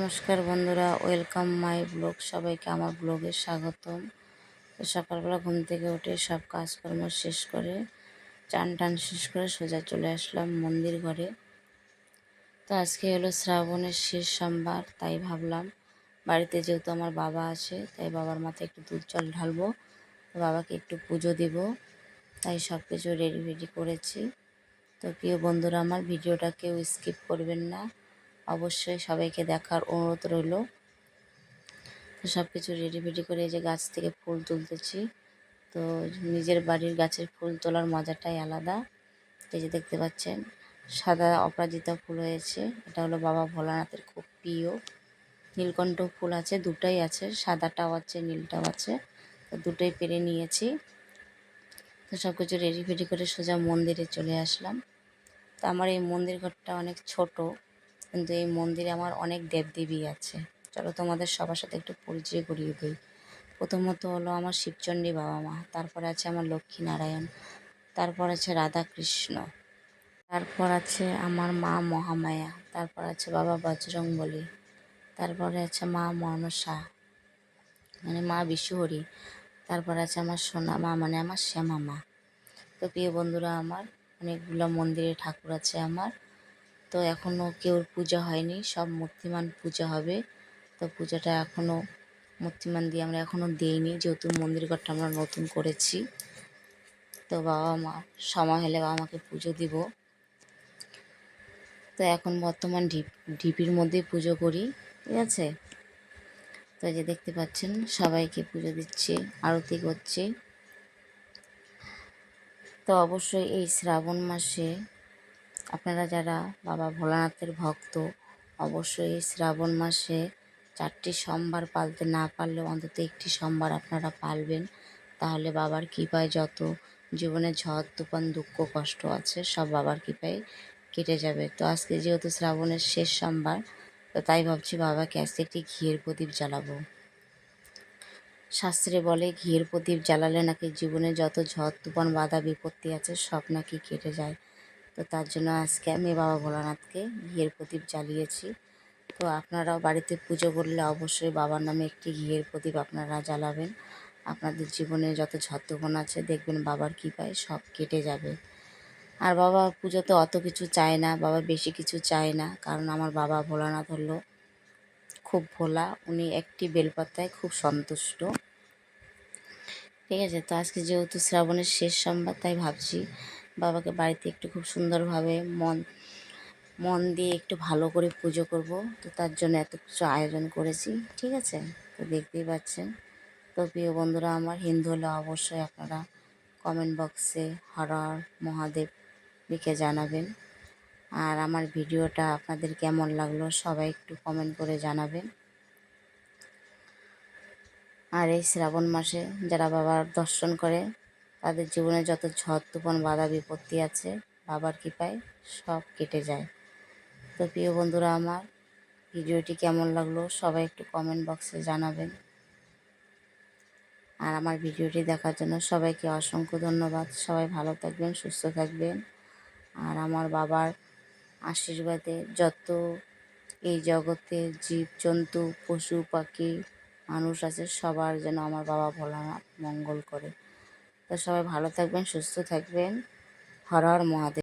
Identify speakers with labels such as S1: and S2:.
S1: নমস্কার বন্ধুরা, welcome my blog. সবাইকে আমার ব্লগে স্বাগতম। তো সকালবেলা ঘুম থেকে উঠে সব কাজকর্ম শেষ করে চান টান শেষ করে সোজা চলে আসলাম মন্দির ঘরে। তো আজকে হলো শ্রাবণের শেষ সোমবার, তাই ভাবলাম বাড়িতে যেহেতু আমার বাবা আছে তাই বাবার মাথায় একটু দুধ জল ঢালবো, তো বাবাকে একটু পুজো দিব, তাই সব কিছু রেডি করেছি। তো প্রিয় বন্ধুরা, আমার ভিডিওটা কেউ স্কিপ করবেন না, অবশ্যই সবাইকে দেখার অনুরোধ রইল। তো সব কিছু রেডি করে এই যে গাছ থেকে ফুল তুলতেছি। তো নিজের বাড়ির গাছের ফুল তোলার মজাটাই আলাদা। এই যে দেখতে পাচ্ছেন সাদা অপরাজিতা ফুল হয়েছে, এটা হলো বাবা ভোলানাথের খুব প্রিয়। নীলকণ্ঠ ফুল আছে, দুটাই আছে, সাদাটাও আছে নীলটাও আছে, তো দুটোই পেরে নিয়েছি। তো সব কিছু রেডি করে সোজা মন্দিরে চলে আসলাম। তো আমার এই মন্দির ঘরটা অনেক ছোট, কিন্তু এই মন্দিরে আমার অনেক দেবদেবী আছে। চলো তোমাদের সবার সাথে একটু পরিচয় করিয়ে দিই। প্রথমত হলো আমার শিবচণ্ডী বাবা মা, তারপর আছে আমার লক্ষ্মীনারায়ণ, তারপর আছে রাধাকৃষ্ণ, তারপর আছে আমার মা মহামায়া, তারপর আছে বাবা বজরংবলী, তারপরে আছে মা মনসা মানে মা বিশ্বহরী, তারপর আছে আমার সোনা মা মানে আমার শ্যামা মা। তো প্রিয় বন্ধুরা, আমার অনেকগুলো মন্দিরে ঠাকুর আছে আমার। তো এখনও কেউ পূজা হয়নি, সব মূর্তিমান পূজা হবে। তো পূজাটা এখনও মূর্তিমান দিয়ে আমরা এখনও দিইনি, যেহেতু মন্দির ঘরটা আমরা নতুন করেছি। তো বাবা মা সময় হলে বাবা মাকে পুজো দিব। তো এখন বর্তমান ঢিপির মধ্যেই পুজো করি, ঠিক আছে। তো এই যে দেখতে পাচ্ছেন সবাইকে পুজো দিচ্ছি, আরতি করছি। তো অবশ্যই এই শ্রাবণ মাসে আপনারা যারা বাবা ভোলানাথের ভক্ত, অবশ্যই এই শ্রাবণ মাসে 4টি সোমবার পালতে না পারলেও অন্তত একটি সোমবার আপনারা পালবেন। তাহলে বাবার কৃপায় যত জীবনে ঝড় তুফান দুঃখ কষ্ট আছে সব বাবার কৃপায় কেটে যাবে। তো আজকে যেহেতু শ্রাবণের শেষ সোমবার, তো তাই ভাবছি বাবাকে আজকে একটি ঘিয়ের প্রদীপ জ্বালাবো। শাস্ত্রে বলে ঘিয়ের প্রদীপ জ্বালালে নাকি জীবনে যত ঝড় তুফান বাধা বিপত্তি আছে সব নাকি কেটে যায়। তো তার জন্য আজকে আমি বাবা ভোলানাথকে ঘিয়ের প্রদীপ জ্বালিয়েছি। তো আপনারাও বাড়িতে পুজো করলে অবশ্যই বাবার নামে একটি ঘিয়ের প্রদীপ আপনারা জ্বালাবেন। আপনাদের জীবনে যত ঝড় তুফান আছে দেখবেন বাবার কৃপায় সব কেটে যাবে। আর বাবা পুজোতে অত কিছু চায় না, বাবা বেশি কিছু চায় না, কারণ আমার বাবা ভোলানাথ হলো খুব ভোলা, উনি একটি বেলপাতায় খুব সন্তুষ্ট, ঠিক আছে। তো আজকে যেহেতু শ্রাবণের শেষ সোমবার, তাই ভাবছি বাবাকে বাড়িতে একটু খুব সুন্দরভাবে মন দিয়ে একটু ভালো করে পুজো করব। তো তার জন্য এত কিছু আয়োজন করেছি, ঠিক আছে। তো দেখতেই পাচ্ছেন। তো প্রিয় বন্ধুরা, আমার হিন্দু হলে অবশ্যই আপনারা কমেন্ট বক্সে হর হর মহাদেব লিখে জানাবেন। আর আমার ভিডিওটা আপনাদের কেমন লাগলো সবাই একটু কমেন্ট করে জানাবেন। আর এই শ্রাবণ মাসে যারা বাবার দর্শন করে তাদের জীবনে যত ঝড় তুফান বাধা বিপত্তি আছে বাবার কৃপায় সব কেটে যায়। তো প্রিয় বন্ধুরা, আমার ভিডিওটি কেমন লাগলো সবাই একটু কমেন্ট বক্সে জানাবেন। আর আমার ভিডিওটি দেখার জন্য সবাইকে অসংখ্য ধন্যবাদ। সবাই ভালো থাকবেন, সুস্থ থাকবেন। আর আমার বাবার আশীর্বাদে যত এই জগতে জীবজন্তু পশু পাখি মানুষ আছে সবার যেন আমার বাবা ভোলানাথ মঙ্গল করে। তো সবাই ভালো থাকবেন, সুস্থ থাকবেন। হর হর মহাদেব।